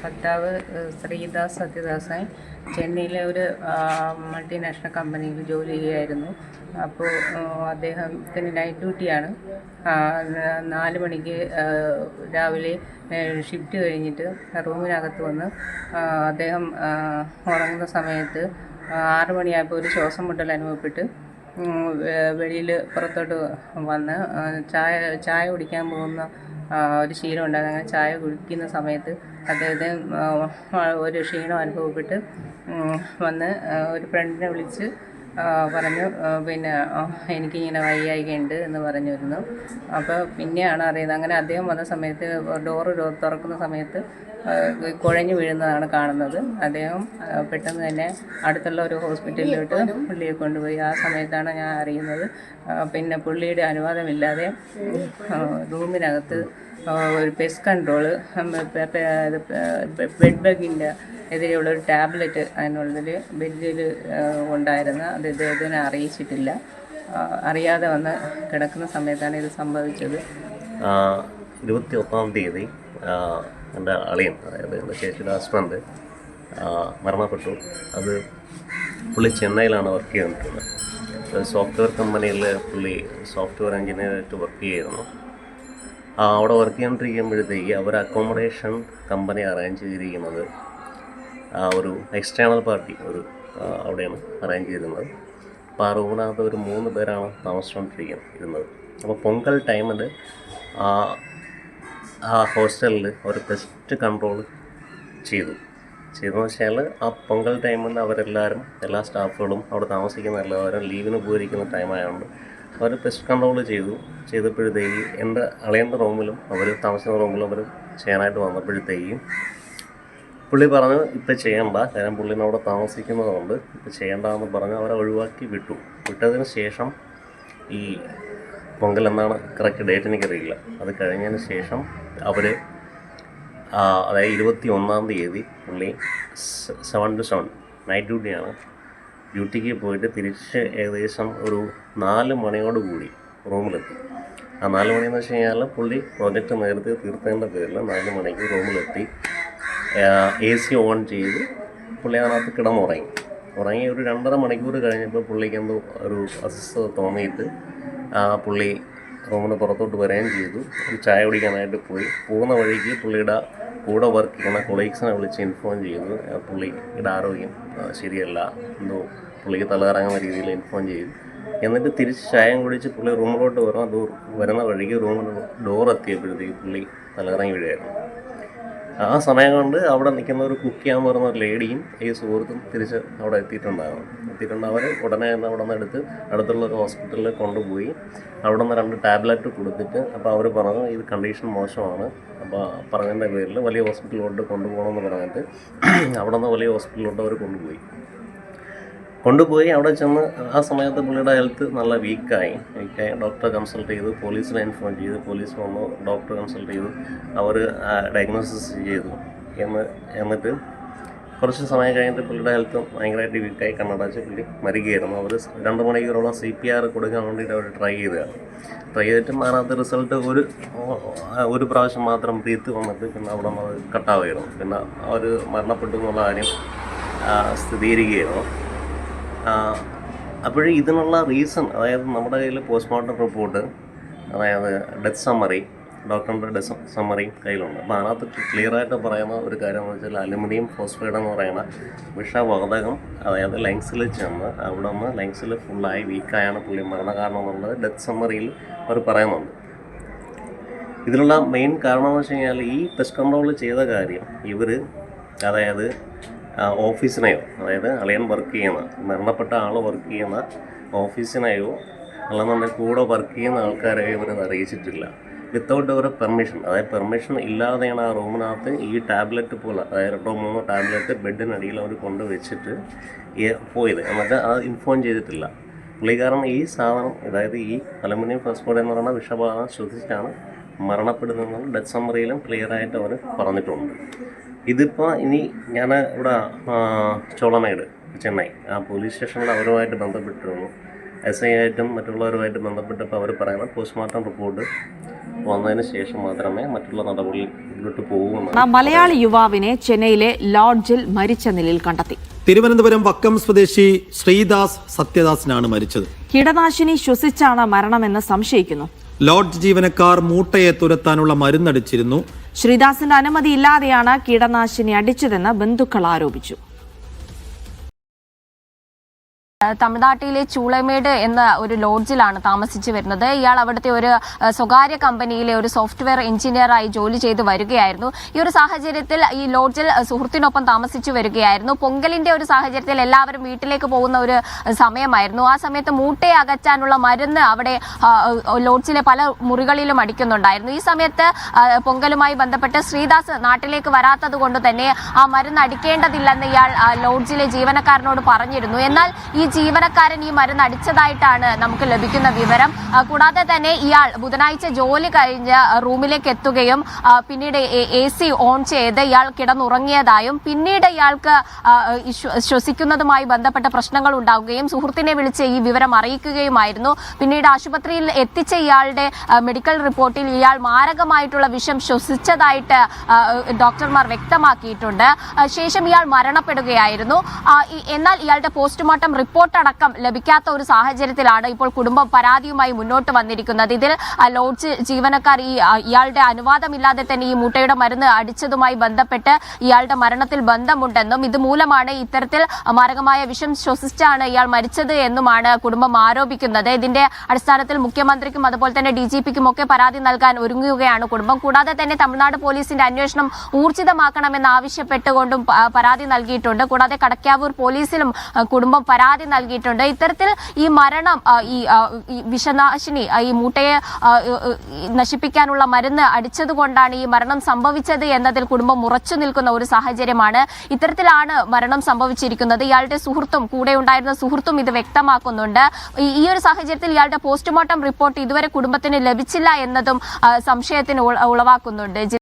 ഭർത്താവ് ശ്രീദാസ് സത്യദാസൻ ചെന്നൈയിലെ ഒരു മൾട്ടിനാഷണൽ കമ്പനിയിൽ ജോലി ചെയ്യുകയായിരുന്നു. അപ്പോൾ അദ്ദേഹത്തിന് നൈറ്റ് ഡ്യൂട്ടിയാണ്. 4 മണിക്ക് രാവിലെ ഷിഫ്റ്റ് കഴിഞ്ഞിട്ട് റൂമിനകത്ത് വന്ന് അദ്ദേഹം ഉറങ്ങുന്ന സമയത്ത് 6 മണിയായപ്പോൾ ഒരു ശ്വാസം മുട്ടൽ അനുഭവപ്പെട്ട് വെളിയിൽ പുറത്തോട്ട് വന്ന് ചായ കുടിക്കാൻ പോകുന്ന ഒരു ശീലം ഉണ്ടായിരുന്നു. അങ്ങനെ ചായ കുടിക്കുന്ന സമയത്ത് അദ്ദേഹത്തിന് ഒരു ക്ഷീണം അനുഭവപ്പെട്ട് വന്ന് ഒരു ഫ്രണ്ടിനെ വിളിച്ച് പറഞ്ഞു, പിന്നെ എനിക്കിങ്ങനെ വയ്യായ്കയുണ്ട് എന്ന് പറഞ്ഞിരുന്നു. അപ്പോൾ പിന്നെയാണ് അറിയുന്നത്. അങ്ങനെ അദ്ദേഹം വന്ന സമയത്ത് ഡോറ് തുറക്കുന്ന സമയത്ത് കുഴഞ്ഞു വീഴുന്നതാണ് കാണുന്നത്. അദ്ദേഹം പെട്ടെന്ന് തന്നെ അടുത്തുള്ള ഒരു ഹോസ്പിറ്റലിലോട്ട് പുള്ളിയെ കൊണ്ടുപോയി. ആ സമയത്താണ് ഞാൻ അറിയുന്നത്. പിന്നെ പുള്ളിയുടെ അനുവാദമില്ലാതെ റൂമിനകത്ത് ഒരു പെസ്റ്റ് കൺട്രോള് ബെഡ് ബഗിൻ്റെ എതിരെയുള്ള ഒരു ടാബ്ലറ്റ് അതിനുള്ളിൽ ബെഡിൽ ഉണ്ടായിരുന്നു. അത് ഇദ്ദേഹത്തിനെ അറിയിച്ചിട്ടില്ല. അറിയാതെ വന്ന് കിടക്കുന്ന സമയത്താണ് ഇത് സംഭവിച്ചത്. 21-ാം തീയതി എൻ്റെ അളിയൻ, അതായത് എൻ്റെ ചേച്ചിയുടെ ഹസ്ബൻഡ് മരണപ്പെട്ടു. അത് പുള്ളി ചെന്നൈയിലാണ് വർക്ക് ചെയ്തിട്ടുള്ളത്. സോഫ്റ്റ്വെയർ കമ്പനിയിൽ പുള്ളി സോഫ്റ്റ്വെയർ എഞ്ചിനീയറായിട്ട് വർക്ക് ചെയ്യുന്നു. അവിടെ വർക്ക് ചെയ്തുകൊണ്ടിരിക്കുമ്പോഴത്തേക്ക് അവർ അക്കോമഡേഷൻ കമ്പനി അറേഞ്ച് ചെയ്തിരിക്കുന്നത് ഒരു എക്സ്റ്റേണൽ പാർട്ടി അവിടെയാണ് അറേഞ്ച് ചെയ്തിരുന്നത്. അപ്പോൾ ആ റൂമിനകത്ത് ഒരു 3 പേരാണ് താമസിച്ചുകൊണ്ടിരിക്കുന്നത്. അപ്പോൾ പൊങ്കൽ ടൈമിൽ ആ ഹോസ്റ്റലിൽ ഒരു പെസ്റ്റ് കൺട്രോൾ ചെയ്തെന്ന് വെച്ചാൽ ആ പൊങ്കൽ ടൈമിൽ അവരെല്ലാവരും, എല്ലാ സ്റ്റാഫുകളും അവിടെ താമസിക്കുന്ന എല്ലാവരും ലീവിന് പോയിരിക്കുന്ന ടൈമായതുകൊണ്ട് അവർ പെസ്റ്റ് കൺട്രോൾ ചെയ്തപ്പോഴത്തേക്ക് എൻ്റെ അളിയൻ്റെ റൂമിലും അവർ താമസിക്കുന്ന റൂമിലും അവർ ചെയ്യാനായിട്ട് വന്നപ്പോഴത്തേക്കും പുള്ളി പറഞ്ഞു ഇപ്പം ചെയ്യണ്ട, കാരണം പുള്ളിനെ അവിടെ താമസിക്കുന്നതുകൊണ്ട് ഇപ്പം ചെയ്യണ്ടെന്ന് പറഞ്ഞ് അവരെ ഒഴിവാക്കി വിട്ടതിന് ശേഷം ഈ പൊങ്കൽ എന്നാണ് കറക്റ്റ് ഡേറ്റ് എനിക്കറിയില്ല. അത് കഴിഞ്ഞതിന് ശേഷം അവർ അതായത് 21-ാം തീയതി പുള്ളി 7 to 7 നൈറ്റ് ഡ്യൂട്ടിയാണ്. ഡ്യൂട്ടിക്ക് പോയിട്ട് തിരിച്ച് ഏകദേശം ഒരു 4 മണിയോടുകൂടി റൂമിലെത്തി. ആ 4 മണിയെന്ന് വെച്ച് കഴിഞ്ഞാൽ പുള്ളി പ്രോജക്റ്റ് നേരത്തെ തീർത്തതിൻ്റെ പേരിൽ 4 മണിക്ക് റൂമിലെത്തി. AC ഓൺ ചെയ്ത് പുള്ളി അതിനകത്ത് ഉറങ്ങി ഒരു 2.5 മണിക്കൂർ കഴിഞ്ഞപ്പോൾ പുള്ളിക്ക് എന്തോ ഒരു അസ്വസ്ഥത തോന്നിയിട്ട് പുള്ളി റൂമിന് പുറത്തോട്ട് വരികയും ചെയ്തു. ഒരു ചായ കുടിക്കാനായിട്ട് പോകുന്ന വഴിക്ക് പുള്ളിയുടെ കൂടെ വർക്ക് ചെയ്യുന്ന കൊളീഗ്സിനെ വിളിച്ച് ഇൻഫോം ചെയ്തു. പുള്ളിയുടെ ആരോഗ്യം ശരിയല്ല, എന്തോ പുള്ളിക്ക് തലകറങ്ങുന്ന രീതിയിൽ ഇൻഫോം ചെയ്തു. എന്നിട്ട് തിരിച്ച് ചായം കുടിച്ച് പുള്ളി റൂമിലോട്ട് വരുന്ന വഴിക്ക് റൂമിന് ഡോർ എത്തിയപ്പോഴത്തേക്ക് പുള്ളി തലകറങ്ങി വീഴുകയായിരുന്നു. ആ സമയം കൊണ്ട് അവിടെ നിൽക്കുന്ന ഒരു കുക്ക് ചെയ്യാൻ പറയുന്ന ഒരു ലേഡിയും ഈ സുഹൃത്തും തിരിച്ച് അവിടെ എത്തിയിട്ടുണ്ട്. അവർ ഉടനെ തന്നെ അവിടെ നിന്ന് എടുത്ത് അടുത്തുള്ള ഒരു ഹോസ്പിറ്റലിൽ കൊണ്ടുപോയി അവിടെ നിന്ന് 2 ടാബ്ലറ്റ് കൊടുത്തിട്ട്, അപ്പോൾ അവർ പറഞ്ഞു ഇത് കണ്ടീഷൻ മോശമാണ്, അപ്പോൾ പറഞ്ഞതിൻ്റെ പേരിൽ വലിയ ഹോസ്പിറ്റലിലോട്ട് കൊണ്ടുപോകണമെന്ന് പറഞ്ഞിട്ട് അവിടെ നിന്ന് വലിയ ഹോസ്പിറ്റലിലോട്ട് അവർ കൊണ്ടുപോയി അവിടെ ചെന്ന് ആ സമയത്ത് പുള്ളിയുടെ ഹെൽത്ത് നല്ല വീക്കായി ഡോക്ടറെ കൺസൾട്ട് ചെയ്തു, പോലീസിനെ ഇൻഫോം ചെയ്തു. പോലീസ് വന്നു, ഡോക്ടറെ കൺസൾട്ട് ചെയ്തു, അവർ ഡയഗ്നോസിസ് ചെയ്തു. എന്നിട്ട് കുറച്ച് സമയം കഴിഞ്ഞിട്ട് പുള്ളിയുടെ ഹെൽത്ത് ഭയങ്കരമായിട്ട് വീക്കായി കണ്ണടച്ച് പുള്ളി മരിക്കുകയായിരുന്നു. അവർ 2 മണിക്കൂറോളം CPR കൊടുക്കാൻ വേണ്ടിയിട്ട് അവർ ട്രൈ ചെയ്തിട്ടും അതിനകത്ത് റിസൾട്ട് ഒരു പ്രാവശ്യം മാത്രം ബ്രീത്ത് വന്നിട്ട് പിന്നെ അവിടെ നിന്ന് കട്ടാവുകയായിരുന്നു. പിന്നെ അവർ മരണപ്പെട്ടു എന്നുള്ള കാര്യം സ്ഥിരീകരിക്കുകയായിരുന്നു. അപ്പോഴേ ഇതിനുള്ള റീസൺ, അതായത് നമ്മുടെ കയ്യിൽ പോസ്റ്റ്മോർട്ടം റിപ്പോർട്ട്, അതായത് ഡെത്ത് സമ്മറി, ഡോക്ടറിൻ്റെ ഡെത്ത് സമ്മറി കയ്യിലുണ്ട്. അപ്പോൾ അതിനകത്ത് ക്ലിയറായിട്ട് പറയുന്ന ഒരു കാര്യം എന്ന് വെച്ചാൽ അലുമിനിയം ഫോസ്ഫൈഡ് എന്ന് പറയുന്ന വിഷവാതകം അതായത് ലങ്സിൽ ചെന്ന് അവിടെ നിന്ന് ലങ്സിൽ ഫുള്ളായി വീക്കായാണ് പുള്ളി മരണകാരണം എന്നുള്ളത് ഡെത്ത് സമ്മറിയിൽ അവർ പറയുന്നുണ്ട്. ഇതിനുള്ള മെയിൻ കാരണം എന്ന് വെച്ച് കഴിഞ്ഞാൽ ഈ പെസ്റ്റ് കൺട്രോൾ ചെയ്ത കാര്യം അതായത് ഓഫീസിനെയോ, അതായത് അളിയൻ വർക്ക് ചെയ്യുന്ന മരണപ്പെട്ട ആൾ വർക്ക് ചെയ്യുന്ന ഓഫീസിനെയോ അല്ലെന്നുണ്ടെങ്കിൽ കൂടെ വർക്ക് ചെയ്യുന്ന ആൾക്കാരെയോ ഇവരത് അറിയിച്ചിട്ടില്ല. വിത്തൗട്ട് അവരുടെ പെർമിഷൻ, അതായത് പെർമിഷൻ ഇല്ലാതെയാണ് ആ റൂമിനകത്ത് ഈ ടാബ്ലറ്റ് പോലെ, അതായത് 2-3 ടാബ്ലറ്റ് ബെഡിനടിയിൽ അവർ കൊണ്ടുവച്ചിട്ട് പോയത്. എന്നിട്ട് അത് ഇൻഫോം ചെയ്തിട്ടില്ല. പുള്ളിക്കാരൻ ഈ സാധനം, അതായത് ഈ അലുമിനിയം ഫോസ്ഫൈഡ് എന്ന് പറയുന്ന വിഷബാധ ശ്വസിച്ചാണ് മരണപ്പെടുന്നതെന്ന് ഡെത്ത് സമ്മറിയിലും ക്ലിയറായിട്ട് അവർ പറഞ്ഞിട്ടുണ്ട്. ഇതിപ്പോൾ ഇനി ഞാൻ ഇവിടെ ചോളമേട് ചെന്നൈ ആ പോലീസ് സ്റ്റേഷനിൽ അവരുമായിട്ട് ബന്ധപ്പെട്ടിരുന്നു. SI ആയിട്ടും മറ്റുള്ളവരുമായിട്ട് ബന്ധപ്പെട്ടപ്പോൾ അവർ പറയുന്നത് പോസ്റ്റ്മോർട്ടം റിപ്പോർട്ട് വന്നതിന് ശേഷം മാത്രമേ മറ്റുള്ള നടപടികളിലോട്ട് പോകുന്നു. മലയാളി യുവാവിനെ ചെന്നൈയിലെ ലോഡ്ജിൽ മരിച്ച നിലയിൽ കണ്ടെത്തി. തിരുവനന്തപുരം വക്കം സ്വദേശി ശ്രീദാസ് സത്യദാസിനാണ് മരിച്ചത്. കീടനാശിനി ശ്വസിച്ചാണ് മരണമെന്ന് സംശയിക്കുന്നു. ലോഡ്ജ് ജീവനക്കാർ മൂട്ടയെ തുരത്താനുള്ള മരുന്നടിച്ചിരുന്നു. ശ്രീദാസിന്റെ അനുമതിയില്ലാതെയാണ് കീടനാശിനി അടിച്ചതെന്ന് ബന്ധുക്കൾ ആരോപിച്ചു. തമിഴ്നാട്ടിലെ ചൂളമേട് എന്ന ഒരു ലോഡ്ജിലാണ് താമസിച്ചു വരുന്നത്. ഇയാൾ അവിടുത്തെ ഒരു സ്വകാര്യ കമ്പനിയിലെ ഒരു സോഫ്റ്റ്വെയർ എഞ്ചിനീയറായി ജോലി ചെയ്ത് വരികയായിരുന്നു. ഈ ഒരു സാഹചര്യത്തിൽ ഈ ലോഡ്ജിൽ സുഹൃത്തിനൊപ്പം താമസിച്ചു വരികയായിരുന്നു. പൊങ്കലിന്റെ ഒരു സാഹചര്യത്തിൽ എല്ലാവരും വീട്ടിലേക്ക് പോകുന്ന ഒരു സമയമായിരുന്നു. ആ സമയത്ത് മൂട്ടയെ അകറ്റാനുള്ള മരുന്ന് അവിടെ ലോഡ്ജിലെ പല മുറികളിലും അടിക്കുന്നുണ്ടായിരുന്നു. ഈ സമയത്ത് പൊങ്കലുമായി ബന്ധപ്പെട്ട് ശ്രീദാസ് നാട്ടിലേക്ക് വരാത്തത് കൊണ്ട് തന്നെ ആ മരുന്ന് അടിക്കേണ്ടതില്ലെന്ന് ഇയാൾ ലോഡ്ജിലെ ജീവനക്കാരനോട് പറഞ്ഞിരുന്നു. എന്നാൽ ഈ ജീവനക്കാരൻ ഈ മരുന്ന് അടിച്ചതായിട്ടാണ് നമുക്ക് ലഭിക്കുന്ന വിവരം. കൂടാതെ തന്നെ ഇയാൾ ബുധനാഴ്ച ജോലി കഴിഞ്ഞ് റൂമിലേക്ക് എത്തുകയും പിന്നീട് AC ഓൺ ചെയ്ത് ഇയാൾ കിടന്നുറങ്ങിയതായും പിന്നീട് ഇയാൾക്ക് ശ്വസിക്കുന്നതുമായി ബന്ധപ്പെട്ട പ്രശ്നങ്ങൾ ഉണ്ടാവുകയും സുഹൃത്തിനെ വിളിച്ച് ഈ വിവരം അറിയിക്കുകയുമായിരുന്നു. പിന്നീട് ആശുപത്രിയിൽ എത്തിച്ച ഇയാളുടെ മെഡിക്കൽ റിപ്പോർട്ടിൽ ഇയാൾ മാരകമായിട്ടുള്ള വിഷം ശ്വസിച്ചതായിട്ട് ഡോക്ടർമാർ വ്യക്തമാക്കിയിട്ടുണ്ട്. ശേഷം ഇയാൾ മരണപ്പെടുകയായിരുന്നു. എന്നാൽ ഇയാളുടെ പോസ്റ്റ്മോർട്ടം റിപ്പോർട്ട് അടക്കം ലഭിക്കാത്ത ഒരു സാഹചര്യത്തിലാണ് ഇപ്പോൾ കുടുംബം പരാതിയുമായി മുന്നോട്ട് വന്നിരിക്കുന്നത്. ഇതിൽ ലോഡ്ജ് ജീവനക്കാർ ഇയാളുടെ അനുവാദമില്ലാതെ തന്നെ ഈ മൂട്ടയുടെ മരുന്ന് അടിച്ചതുമായി ബന്ധപ്പെട്ട് ഇയാളുടെ മരണത്തിൽ ബന്ധമുണ്ടെന്നും ഇതുമൂലമാണ് ഇത്തരത്തിൽ മാരകമായ വിഷം ശ്വസിച്ചാണ് ഇയാൾ മരിച്ചത് എന്നുമാണ് കുടുംബം ആരോപിക്കുന്നത്. ഇതിന്റെ അടിസ്ഥാനത്തിൽ മുഖ്യമന്ത്രിക്കും അതുപോലെ തന്നെ DGPക്കും ഒക്കെ പരാതി നൽകാൻ ഒരുങ്ങുകയാണ് കുടുംബം. കൂടാതെ തന്നെ തമിഴ്നാട് പോലീസിന്റെ അന്വേഷണം ഊർജിതമാക്കണമെന്ന് ആവശ്യപ്പെട്ടുകൊണ്ടും പരാതി നൽകിയിട്ടുണ്ട്. കൂടാതെ കടക്കാവൂർ പോലീസിലും കുടുംബം പരാതി നൽകിയിട്ടുണ്ട്. ഇത്തരത്തിൽ ഈ മരണം ഈ വിഷനാശിനി ഈ മൂട്ടയെ നശിപ്പിക്കാനുള്ള മരുന്ന് അടിച്ചതുകൊണ്ടാണ് ഈ മരണം സംഭവിച്ചത് എന്നതിൽ കുടുംബം ഉറച്ചു നിൽക്കുന്ന ഒരു സാഹചര്യമാണ്. ഇത്തരത്തിലാണ് മരണം സംഭവിച്ചിരിക്കുന്നത്. ഇയാളുടെ സുഹൃത്തും കൂടെ ഉണ്ടായിരുന്ന സുഹൃത്തും ഇത് വ്യക്തമാക്കുന്നുണ്ട്. ഈ ഒരു സാഹചര്യത്തിൽ ഇയാളുടെ പോസ്റ്റ്മോർട്ടം റിപ്പോർട്ട് ഇതുവരെ കുടുംബത്തിന് ലഭിച്ചില്ല എന്നതും സംശയത്തിന് ഉളവാക്കുന്നുണ്ട്.